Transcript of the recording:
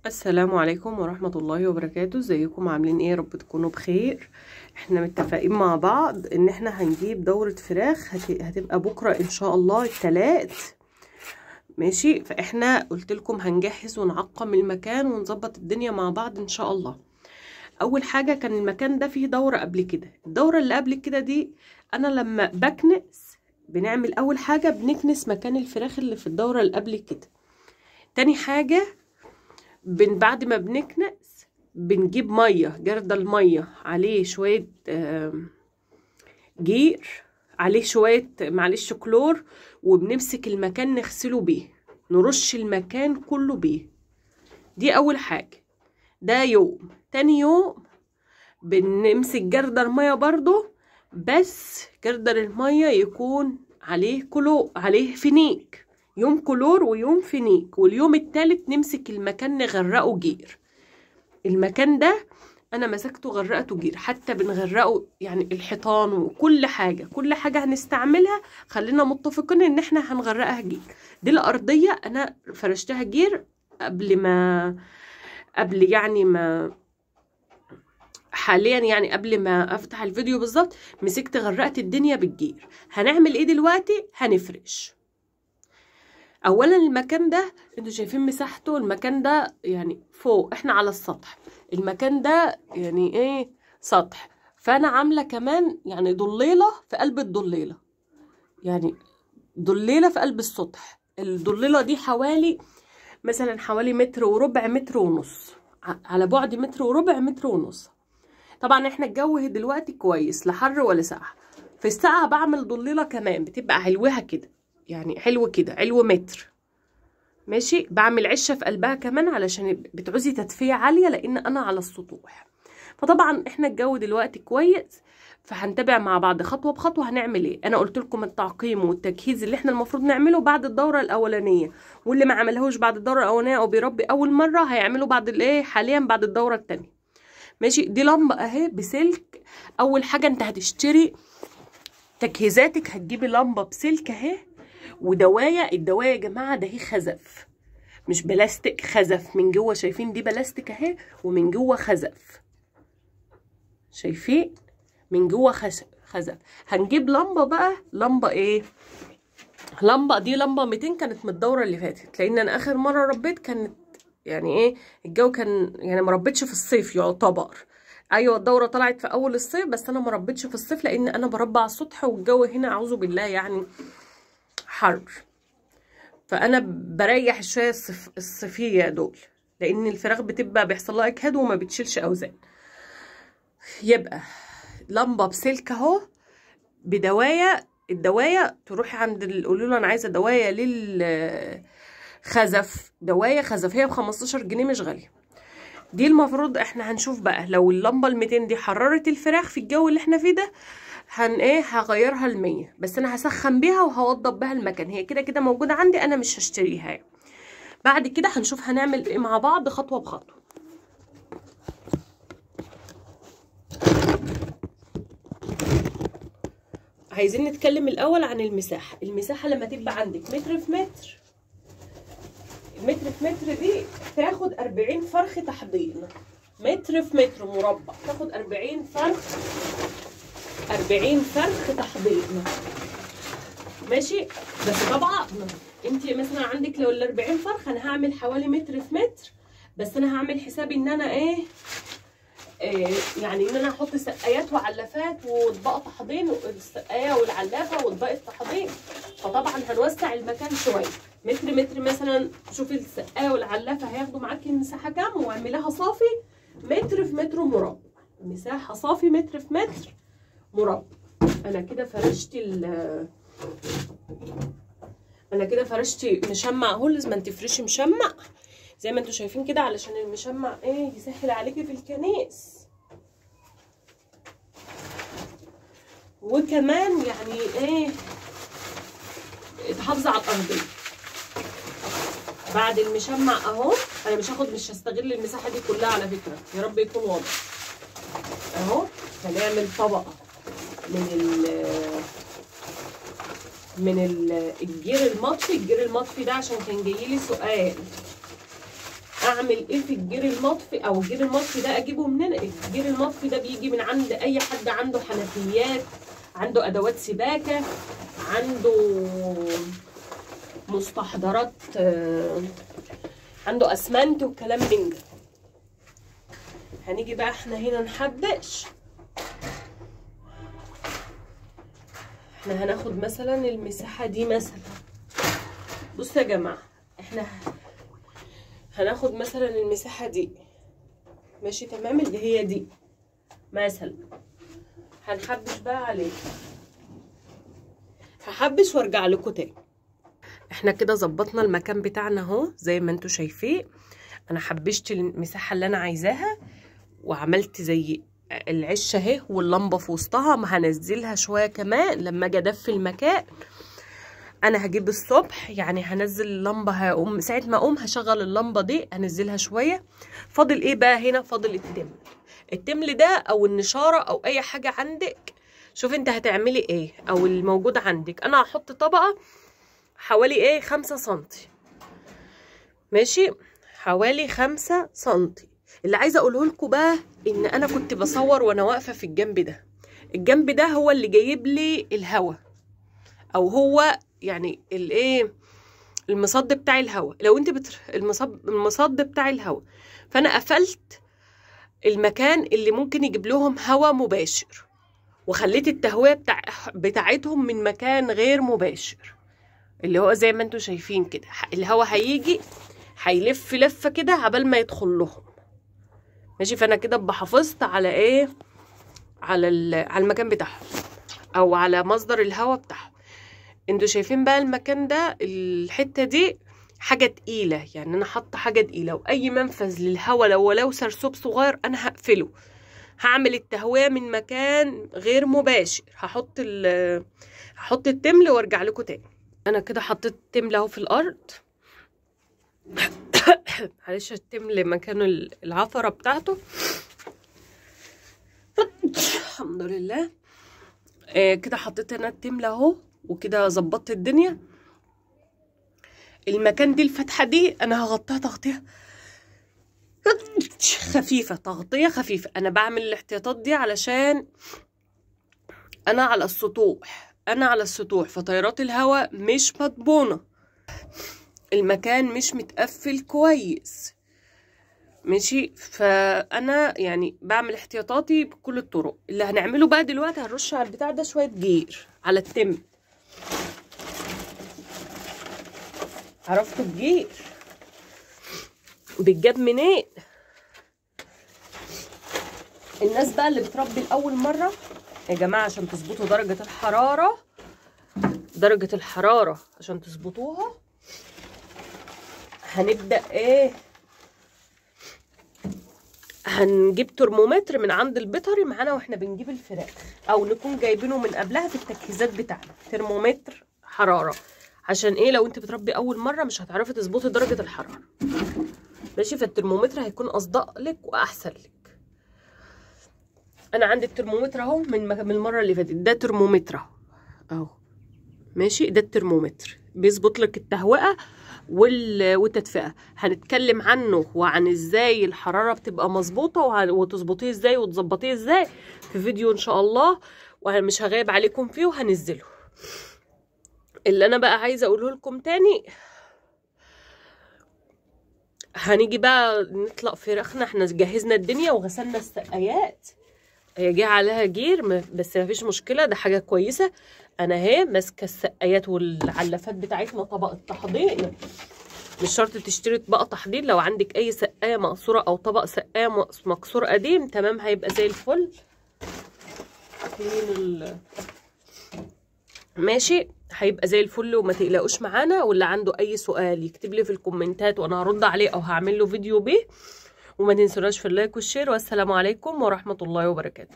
السلام عليكم ورحمة الله وبركاته. ازيكم عاملين ايه؟ رب تكونوا بخير. احنا متفقين مع بعض ان احنا هنجيب دورة فراخ هتبقى بكرة ان شاء الله التلات. ماشي، فاحنا قلت لكم هنجهز ونعقم المكان ونظبط الدنيا مع بعض ان شاء الله. اول حاجة كان المكان ده فيه دورة قبل كده. الدورة اللي قبل كده دي انا لما بكنس بنعمل اول حاجة بنكنس مكان الفراخ اللي في الدورة اللي قبل كده. تاني حاجة بعد ما بنكنس بنجيب ميه، جرد الميه عليه شويه جير، عليه شويه معلش كلور، وبنمسك المكان نغسله بيه، نرش المكان كله بيه. دي اول حاجه. ده يوم. تاني يوم بنمسك جردل الميه برضو، بس جردل الميه يكون عليه كلور، عليه فينيك. يوم كلور ويوم فينيك. واليوم التالت نمسك المكان نغرقه جير. المكان ده انا مسكته غرقته جير، حتى بنغرقه يعني الحيطان وكل حاجه، كل حاجه هنستعملها خلينا متفقين ان احنا هنغرقها جير. دي الارضيه انا فرشتها جير قبل يعني ما حاليا، يعني قبل ما افتح الفيديو بالظبط مسكت غرقت الدنيا بالجير. هنعمل ايه دلوقتي؟ هنفرش. اولا المكان ده انتوا شايفين مساحته، المكان ده يعني فوق، احنا على السطح، المكان ده يعني ايه سطح، فانا عامله كمان يعني ضليله في قلب الضليله، يعني ضليله في قلب السطح. الضليله دي مثلا حوالي متر وربع، متر ونص، على بعد متر وربع، متر ونص. طبعا احنا الجو دلوقتي كويس، لا حر ولا سقعه. في السقعه بعمل ضليله كمان بتبقى علوها كده، يعني حلو كده، علو متر. ماشي، بعمل عشه في قلبها كمان علشان بتعوزي تدفئه عاليه لان انا على السطوح. فطبعا احنا الجو دلوقتي كويس، فهنتابع مع بعض خطوه بخطوه هنعمل ايه. انا قلت لكم التعقيم والتجهيز اللي احنا المفروض نعمله بعد الدوره الاولانيه، واللي ما عملهوش بعد الدوره الاولانيه او بيربي اول مره هيعمله بعد الايه حاليا بعد الدوره الثانيه. ماشي، دي لمبه اهي بسلك. اول حاجه انت هتشتري تجهيزاتك، هتجيبي لمبه بسلك اهي، ودوايه. الدوايه يا جماعه ده هي خزف، مش بلاستيك، خزف من جوه. شايفين دي بلاستيك اهي ومن جوه خزف، شايفين من جوه خزف. هنجيب لمبه بقى، لمبه ايه؟ دي لمبه 200 كانت من الدوره اللي فاتت، لان انا اخر مره ربيت كانت يعني ايه الجو كان يعني ما ربيتش في الصيف يعتبر. ايوه الدوره طلعت في اول الصيف، بس انا ما ربيتش في الصيف لان انا بربى على السطح، والجو هنا اعوذ بالله يعني حر، فانا بريح شويه الصيفيه دول، لان الفراخ بتبقى بيحصل لها اجهاد وما بتشيلش اوزان. يبقى لمبه بسلك اهو بدوايه. الدوايه تروحي عند قولوا له انا عايزه دوايه للخزف، دوايه خزف هي ب15 جنيه، مش غاليه. دي المفروض احنا هنشوف بقى لو اللمبه ال200 دي حررت الفراخ في الجو اللي احنا فيه ده هغيرها ل100، بس انا هسخن بيها وهوضب بها المكان. هي كده كده موجوده عندي، انا مش هشتريها يعني. بعد كده هنشوف هنعمل ايه مع بعض خطوه بخطوه. عايزين نتكلم الاول عن المساحه. المساحه لما تبقى عندك متر في متر، متر في متر دي تاخد 40 فرخ تحضير. متر في متر مربع تاخد 40 فرخ، 40 فرخ تحضير. ماشي، بس طبعا انت مثلا عندك لو ال40 فرخ انا هعمل حوالي متر في متر، بس انا هعمل حسابي ان انا ايه يعني ان انا هحط سقايات وعلافات واطباق تحضير، السقايه والعلافه واطباق التحضير، فطبعا هنوسع المكان شويه. متر مثلا، شوفي السقايه والعلافه هياخدوا معاكي المساحه كام، واعمليها صافي متر في متر مربع. مساحه صافي متر في متر مربع. انا كده فرشتي مشمع اهو. لازم انت تفرشي مشمع زي ما انتوا شايفين كده، علشان المشمع ايه يسهل عليكي في الكنيس، وكمان يعني ايه تحافظي على الارضيه. بعد المشمع اهو، انا مش هستغل المساحه دي كلها على فكره، يا رب يكون واضح اهو. هنعمل طبقه من الجير المطفي. الجير المطفي ده عشان كان جايلي سؤال، اعمل ايه في الجير المطفي، او الجير المطفي ده اجيبه منين؟ الجير المطفي ده بيجي من عند اي حد عنده حنفيات، عنده ادوات سباكه، عنده مستحضرات، عنده اسمنت وكلام من ده. هنيجي بقى احنا هنا نحبش. احنا هناخد مثلا المساحه دي مثلا، بصوا يا جماعه، احنا هناخد مثلا المساحه دي، ماشي تمام، اللي هي دي مثلا. هنحبش بقى عليه، هحبش وارجع لكم تاني. احنا كده ظبطنا المكان بتاعنا اهو زي ما انتوا شايفين. انا حبشت المساحه اللي انا عايزاها، وعملت زي العشه اهي واللمبه في وسطها. ما هنزلها شويه كمان لما اجي ادفي المكان. انا هجيب الصبح يعني هنزل اللمبه، هقوم ساعه ما اقوم هشغل اللمبه دي هنزلها شويه. فاضل ايه بقى هنا؟ فاضل التمل. التمل ده او النشاره او اي حاجه عندك، شوف انت هتعملي ايه او الموجود عندك. انا هحط طبقه حوالي ايه 5 سنتي، ماشي، حوالي 5 سنتي. اللي عايزه اقوله لكم بقى ان انا كنت بصور وانا واقفه في الجنب ده. الجنب ده هو اللي جايب لي الهوا، او هو يعني الايه المصد بتاع الهوا. لو انت المصد بتاع الهوا، فانا قفلت المكان اللي ممكن يجيب لهم هوا مباشر، وخليت التهويه بتاعتهم من مكان غير مباشر، اللي هو زي ما انتوا شايفين كده. الهوا هيجي هيلف لفه كده عبال ما يدخل لهم، ماشي. فانا كده بحافظت على ايه، على المكان بتاعهم او على مصدر الهوا بتاعهم. انتوا شايفين بقى المكان ده، الحته دي حاجه تقيله، يعني انا حاطه حاجه تقيله، واي منفذ للهوا ولو سرسوب صغير انا هقفله. هعمل التهويه من مكان غير مباشر. هحط التمل وارجع لكم تاني. انا كده حطيت التمل اهو في الارض. معلش التمل مكانه العفره بتاعته. الحمد لله. كده حطيت انا التمل اهو، وكده ظبطت الدنيا. المكان دي الفتحه دي انا هغطيها تغطيه خفيفه، تغطيه خفيفه. انا بعمل الاحتياطات دي علشان انا على السطوح، فتيارات الهواء مش مضمونه، المكان مش متقفل كويس، ماشي. فانا يعني بعمل احتياطاتي بكل الطرق. اللي هنعمله بقى دلوقتي، هنرش على البتاع ده شويه جير على التم. عرفتوا الجير بيتجاب منين؟ الناس بقى اللي بتربي لاول مره يا جماعه، عشان تظبطوا درجه الحراره عشان تظبطوها، هنبدا ايه، هنجيب ترمومتر من عند البيطري معانا واحنا بنجيب الفراخ، او نكون جايبينه من قبلها في التجهيزات بتاعنا، ترمومتر حراره. عشان ايه؟ لو انت بتربي اول مره مش هتعرفي تظبطي درجه الحراره، ماشي. فالترمومتر هيكون اصدق لك واحسن لك. انا عندي الترمومتر اهو من المره اللي فاتت. ده ترمومتر اهو، ماشي. ده الترمومتر بيظبط لك التهوئه والتدفئه. هنتكلم عنه وعن ازاي الحراره بتبقى مظبوطه وتظبطيه ازاي وتظبطيه ازاي في فيديو ان شاء الله، ومش هغيب عليكم فيه وهنزله. اللي انا بقى عايزه اقوله لكم تاني، هنيجي بقى نطلق فراخنا. احنا جهزنا الدنيا وغسلنا السقايات، هي جه عليها جير بس مفيش مشكله، ده حاجه كويسه. انا اهي ماسكه السقايات والعلافات بتاعتنا، طبق التحضير. مش شرط تشتري طبق تحضير، لو عندك اي سقايه مقصوره او طبق سقايه مكسور قديم تمام هيبقى زي الفل. ماشي، هيبقى زي الفل وما تقلقوش معانا. واللي عنده اي سؤال يكتب لي في الكومنتات وانا هرد عليه او هعمل له فيديو بيه. وما تنسوناش في اللايك والشير، والسلام عليكم ورحمه الله وبركاته.